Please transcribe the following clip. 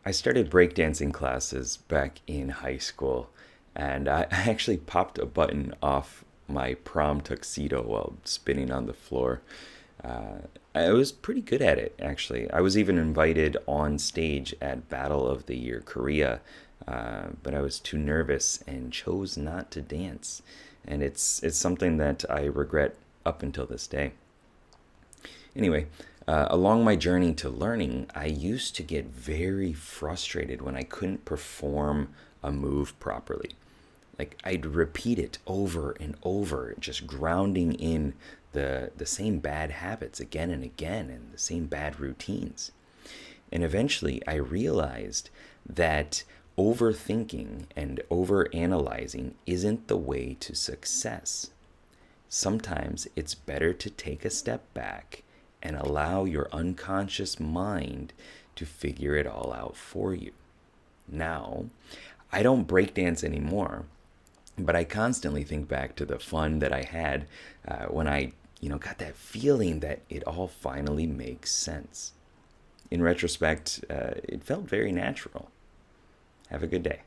I started breakdancing classes back in high school, and I actually popped a button off my prom tuxedo while spinning on the floor. I was pretty good at it, actually. I was even invited on stage at Battle of the Year Korea, but I was too nervous and chose not to dance. And it's something that I regret up until this day. Anyway, along my journey to learning, I used to get very frustrated when I couldn't perform a move properly. Like I'd repeat it over and over, just grounding in the same bad habits again and again and the same bad routines. And eventually I realized that overthinking and overanalyzing isn't the way to success. Sometimes it's better to take a step back and allow your unconscious mind to figure it all out for you. Now, I don't breakdance anymore, but I constantly think back to the fun that I had when I got that feeling that it all finally makes sense. In retrospect, it felt very natural. Have a good day.